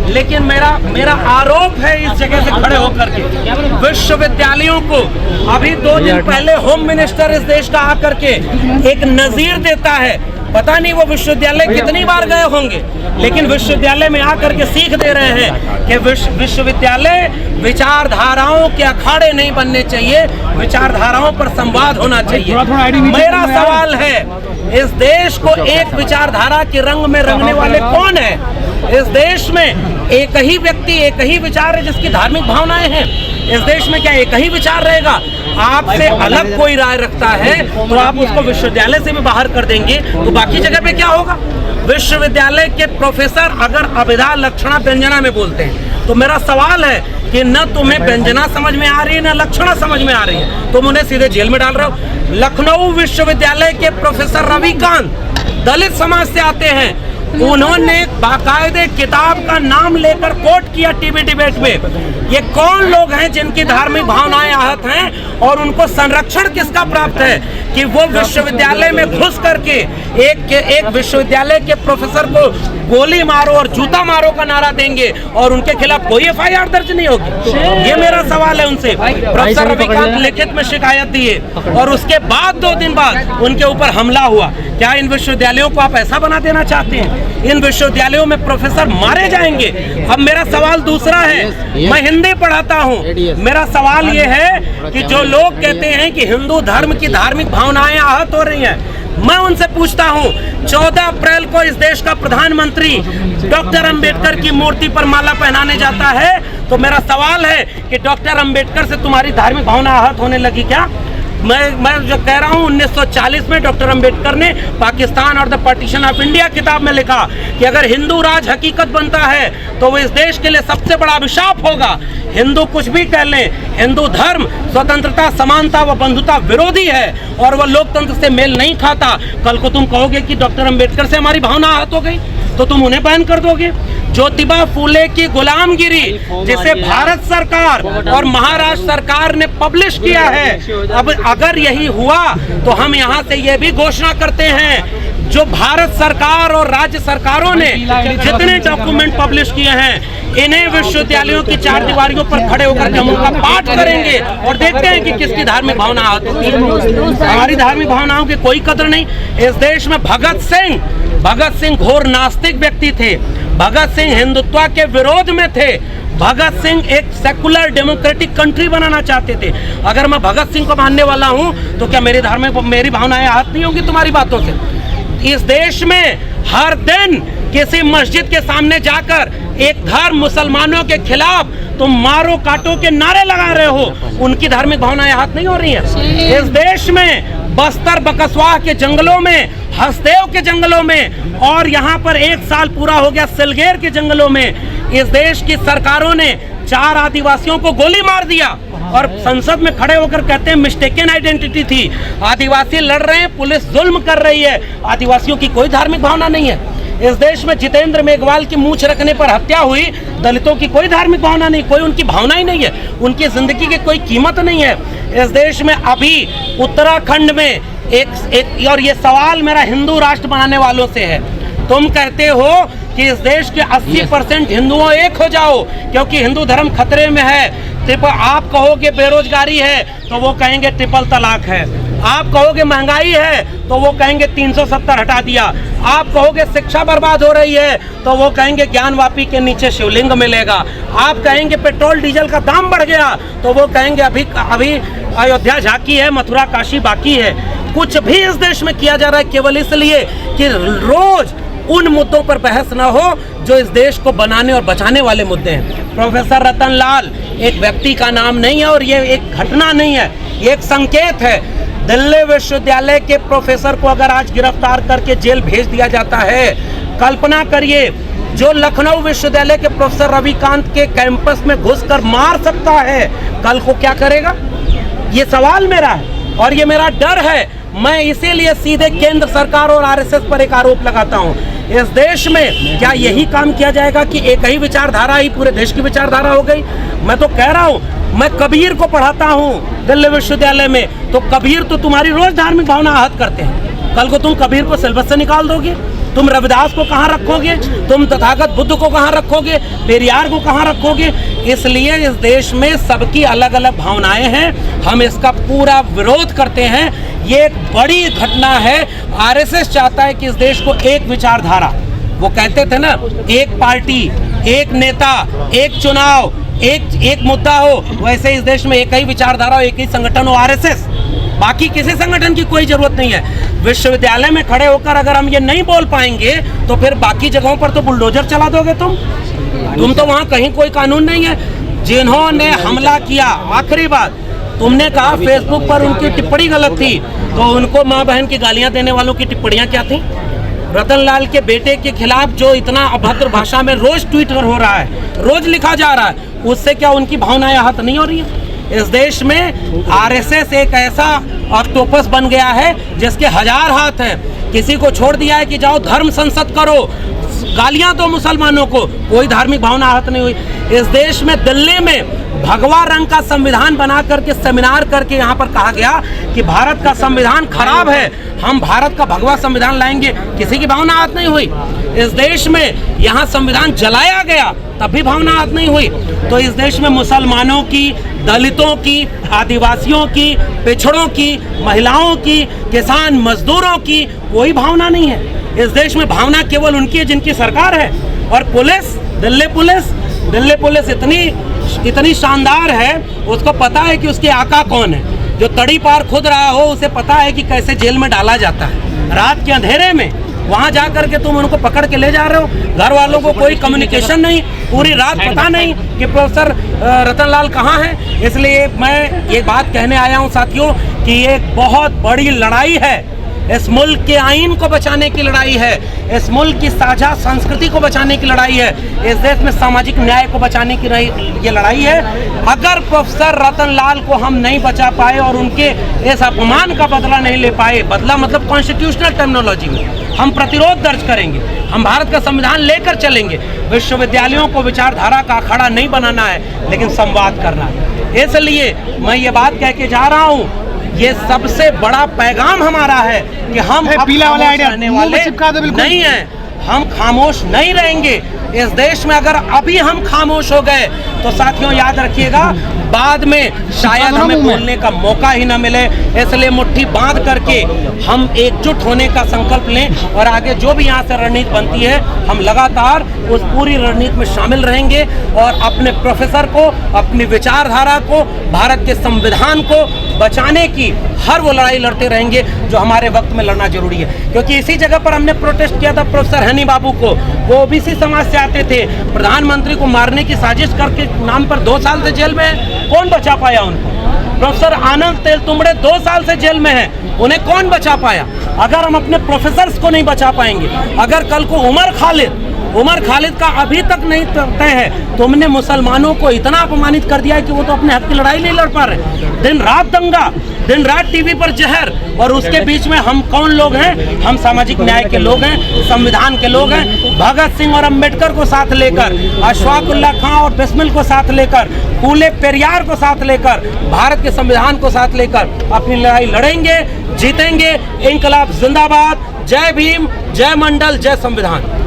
लेकिन मेरा आरोप है इस जगह से खड़े होकर के विश्वविद्यालयों को, अभी 2 दिन पहले होम मिनिस्टर इस देश का आकर के एक नजीर देता है, पता नहीं वो विश्वविद्यालय कितनी बार गए होंगे, लेकिन विश्वविद्यालय में आकर के सीख दे रहे हैं कि विश्वविद्यालय विचारधाराओं के अखाड़े नहीं बनने चाहिए, विचारधाराओं पर संवाद होना चाहिए। मेरा सवाल है, इस देश को एक विचारधारा के रंग में रंगने वाले कौन है? इस देश में एक ही व्यक्ति, एक ही विचार है जिसकी धार्मिक भावनाएं हैं। इस देश में क्या एक ही विचार रहेगा? आपसे अलग कोई राय रखता है तो आप उसको विश्वविद्यालय से भी बाहर कर देंगे, तो बाकी जगह पे क्या होगा? विश्वविद्यालय के प्रोफेसर अगर अभिधा लक्षणा व्यंजना में बोलते हैं तो मेरा सवाल है कि न तुम्हें व्यंजना समझ में आ रही है न लक्षणा समझ में आ रही है, तुम उन्हें सीधे जेल में डाल रहे हो। लखनऊ विश्वविद्यालय के प्रोफेसर रविकांत दलित समाज से आते हैं, उन्होंने बाकायदे किताब का नाम लेकर कोट किया टीवी डिबेट में। ये कौन लोग हैं जिनकी धार्मिक भावनाएं आहत हैं और उनको संरक्षण किसका प्राप्त है कि वो विश्वविद्यालय में घुस करके एक विश्वविद्यालय के प्रोफेसर को गोली मारो और जूता मारो का नारा देंगे और उनके खिलाफ कोई FIR दर्ज नहीं होगी? ये मेरा सवाल है उनसे। प्रोफेसर रविकांत लिखित में शिकायत दिए और उसके बाद 2 दिन बाद उनके ऊपर हमला हुआ। क्या इन विश्वविद्यालयों को आप ऐसा बना देना चाहते हैं? इन विश्वविद्यालयों में प्रोफेसर मारे जाएंगे। अब मेरा सवाल दूसरा है, मैं हिंदी पढ़ाता हूँ, मेरा सवाल ये है कि जो लोग कहते हैं कि हिंदू धर्म की धार्मिक भावनाएं आहत हो रही हैं, मैं उनसे पूछता हूँ, 14 अप्रैल को इस देश का प्रधानमंत्री डॉक्टर अंबेडकर की मूर्ति पर माला पहनाने जाता है, तो मेरा सवाल है कि डॉक्टर अंबेडकर से तुम्हारी धार्मिक भावना आहत होने लगी क्या? मैं जो कह रहा हूँ, 1940 में डॉक्टर अंबेडकर ने पाकिस्तान और द पार्टीशन ऑफ इंडिया किताब में लिखा कि अगर हिंदू राज हकीकत बनता है तो वो इस देश के लिए सबसे बड़ा अभिशाप होगा। हिंदू कुछ भी कह लें, हिंदू धर्म स्वतंत्रता, समानता व बंधुता विरोधी है और वह लोकतंत्र से मेल नहीं खाता। कल को तुम कहोगे कि डॉक्टर अंबेडकर से हमारी भावना आहत हो गई तो तुम उन्हें बैन कर दोगे। ज्योतिबा फूले की गुलामगिरी जिसे भारत सरकार और महाराष्ट्र सरकार ने पब्लिश किया है, अब अगर यही हुआ तो हम यहाँ से ये भी घोषणा करते हैं, जो भारत सरकार और राज्य सरकारों ने जितने डॉक्यूमेंट पब्लिश किए हैं, इन्हें विश्वविद्यालयों की 4 दीवारियों पर खड़े होकर के हम उनका पाठ करेंगे और देखते हैं कि किसकी धार्मिक भावना आहत होती है। हमारी धार्मिक भावनाओं की कोई कदर नहीं। इस देश में भगत सिंह घोर नास्तिक व्यक्ति थे। भगत सिंह हिंदुत्व के विरोध में थे। भगत सिंह एक सेकुलर डेमोक्रेटिक कंट्री बनाना चाहते थे। अगर मैं भगत सिंह को मानने वाला हूं तो क्या मेरी भावनाएं आहत नहीं होंगी तुम्हारी बातों से? इस देश में हर दिन किसी मस्जिद के सामने जाकर एक धर्म मुसलमानों के खिलाफ तुम मारो काटो के नारे लगा रहे हो, उनकी धार्मिक भावनाएं आहत नहीं हो रही हैं? इस देश में बस्तर बकसवाह के जंगलों में, हसदेव के जंगलों में और यहाँ पर 1 साल पूरा हो गया सिलगेर के जंगलों में, इस देश की सरकारों ने 4 आदिवासियों को गोली मार दिया और संसद में खड़े होकर कहते हैं मिस्टेकन आइडेंटिटी थी। आदिवासी लड़ रहे हैं, पुलिस जुल्म कर रही है, आदिवासियों की कोई धार्मिक भावना नहीं है। इस देश में जितेंद्र मेघवाल की मूंछ रखने पर हत्या हुई, दलितों की कोई धार्मिक भावना नहीं, कोई उनकी भावना ही नहीं है, उनकी जिंदगी की कोई कीमत नहीं है। इस देश में अभी उत्तराखंड में एक और ये सवाल मेरा हिंदू राष्ट्र बनाने वालों से है, तुम कहते हो कि इस देश के 80% हिंदुओं एक हो जाओ क्योंकि हिंदू धर्म खतरे में है। आप कहोगे बेरोजगारी है तो वो कहेंगे ट्रिपल तलाक है। आप कहोगे महंगाई है तो वो कहेंगे 370 हटा दिया। आप कहोगे शिक्षा बर्बाद हो रही है तो वो कहेंगे ज्ञानवापी के नीचे शिवलिंग मिलेगा। आप कहेंगे पेट्रोल डीजल का दाम बढ़ गया तो वो कहेंगे अभी अयोध्या झांकी है, मथुरा काशी बाकी है। कुछ भी इस देश में किया जा रहा है केवल इसलिए कि रोज उन मुद्दों पर बहस ना हो जो इस देश को बनाने और बचाने वाले मुद्दे हैं। प्रोफेसर रतन लाल एक व्यक्ति का नाम नहीं है और ये एक घटना नहीं है, ये एक संकेत है। दिल्ली विश्वविद्यालय के प्रोफेसर को अगर आज गिरफ्तार करके जेल भेज दिया जाता है, कल्पना करिए जो लखनऊ विश्वविद्यालय के प्रोफेसर रविकांत के कैंपस में घुसकर मार सकता है, कल को क्या करेगा? ये सवाल मेरा है और ये मेरा डर है। मैं इसीलिए सीधे केंद्र सरकार और RSS पर एक आरोप लगाता हूं। इस देश में क्या यही काम किया जाएगा कि एक ही विचारधारा ही पूरे देश की विचारधारा हो गई? मैं तो कह रहा हूं, मैं कबीर को पढ़ाता हूं दिल्ली विश्वविद्यालय में, तो कबीर तो तुम्हारी रोज धार्मिक भावना आहत करते हैं, कल को तुम कबीर को सिलेबस से निकाल दोगे। तुम रविदास को कहाँ रखोगे? तुम तथागत बुद्ध को कहाँ रखोगे? पेरियार को कहाँ रखोगे? इसलिए इस देश में सबकी अलग अलग भावनाएं हैं, हम इसका पूरा विरोध करते हैं। ये एक बड़ी घटना है। आरएसएस चाहता है कि इस देश को एक विचारधारा, वो कहते थे ना, एक पार्टी, एक नेता, एक चुनाव, एक मुद्दा हो, वैसे इस देश में एक ही विचारधारा हो, एक ही संगठन हो, आरएसएस। बाकी किसी संगठन की कोई जरूरत नहीं है। विश्वविद्यालय में खड़े होकर अगर हम ये नहीं बोल पाएंगे तो फिर बाकी जगहों पर तो बुलडोजर चला दोगे तुम तो वहाँ कहीं कोई कानून नहीं है। जिन्होंने हमला किया, आखिरी बात, तुमने कहा फेसबुक पर उनकी टिप्पणी गलत थी, तो उनको माँ बहन की गालियां देने वालों की टिप्पणियां क्या थी? रतनलाल के बेटे के खिलाफ जो इतना अभद्र भाषा में रोज ट्वीट हो रहा है, रोज लिखा जा रहा है, उससे क्या उनकी भावनाएं आहत नहीं हो रही है? इस देश में आरएसएस एक ऐसा ऑक्टोपस बन गया है जिसके 1000 हाथ हैं। किसी को छोड़ दिया है कि जाओ धर्म संसद करो, गालियां दो मुसलमानों को, कोई धार्मिक भावना आहत नहीं हुई। इस देश में दिल्ली में भगवा रंग का संविधान बना करके सेमिनार करके यहाँ पर कहा गया कि भारत का संविधान खराब है, हम भारत का भगवा संविधान लाएंगे, किसी की भावना आहत नहीं हुई। इस देश में यहाँ संविधान जलाया गया, तब भी भावना आहत नहीं हुई। तो इस देश में मुसलमानों की, दलितों की, आदिवासियों की, पिछड़ों की, महिलाओं की, किसान मजदूरों की कोई भावना नहीं है। इस देश में भावना केवल उनकी है जिनकी सरकार है। और पुलिस, दिल्ली पुलिस इतनी शानदार है, उसको पता है कि उसके आका कौन है। जो तड़ी पार खुद रहा हो उसे पता है कि कैसे जेल में डाला जाता है। रात के अंधेरे में वहां जाकर के तुम उनको पकड़ के ले जा रहे हो। घर वालों को कोई कम्युनिकेशन नहीं, पूरी रात पता नहीं कि प्रोफेसर रतनलाल कहाँ है। इसलिए मैं ये बात कहने आया हूँ साथियों कि ये एक बहुत बड़ी लड़ाई है। इस मुल्क के आईन को बचाने की लड़ाई है, इस मुल्क की साझा संस्कृति को बचाने की लड़ाई है, इस देश में सामाजिक न्याय को बचाने की ये लड़ाई है। अगर प्रोफेसर रतनलाल को हम नहीं बचा पाए और उनके इस अपमान का बदला नहीं ले पाए, बदला मतलब कॉन्स्टिट्यूशनल टर्मिनोलॉजी में हम प्रतिरोध दर्ज करेंगे, हम भारत का संविधान लेकर चलेंगे। विश्वविद्यालयों को विचारधारा का अखाड़ा नहीं बनाना है, लेकिन संवाद करना है। इसलिए मैं ये बात कह के जा रहा हूँ, ये सबसे बड़ा पैगाम हमारा है कि हम रहने वाले नहीं हैं, हम खामोश नहीं रहेंगे। इस देश में अगर अभी हम खामोश हो गए तो साथियों याद रखिएगा, बाद में शायद हमें बोलने का मौका ही ना मिले। इसलिए मुट्ठी बांध करके हम एकजुट होने का संकल्प लें और आगे जो भी यहाँ से रणनीति बनती है, हम लगातार उस पूरी रणनीति में शामिल रहेंगे और अपने प्रोफेसर को, अपनी विचारधारा को, भारत के संविधान को बचाने की हर वो लड़ाई लड़ते रहेंगे जो हमारे वक्त में लड़ना जरूरी है। क्योंकि इसी जगह पर हमने प्रोटेस्ट किया था प्रोफेसर हनी बाबू को, वो ओबीसी समाज से आते थे, प्रधानमंत्री को मारने की साजिश करके नाम पर 2 साल से जेल में है, कौन बचा पाया उनको? प्रोफेसर आनंद तेलतुंबड़े 2 साल से जेल में हैं, उन्हें कौन बचा पाया? अगर हम अपने प्रोफेसर्स को नहीं बचा पाएंगे, अगर कल को उमर खालिद का अभी तक नहीं तय है, तुमने मुसलमानों को इतना अपमानित कर दिया है कि वो तो अपने हक की लड़ाई नहीं लड़ पा रहे। दिन रात दंगा, दिन रात टीवी पर जहर, और उसके बीच में हम कौन लोग हैं? हम सामाजिक न्याय के लोग हैं, संविधान के लोग हैं। भगत सिंह और अम्बेडकर को साथ लेकर, अशफाक उल्लाह खां और बिस्मिल को साथ लेकर, फूले पेरियार को साथ लेकर, भारत के संविधान को साथ लेकर अपनी लड़ाई लड़ेंगे, जीतेंगे। इंकलाब जिंदाबाद। जय भीम, जय मंडल, जय संविधान।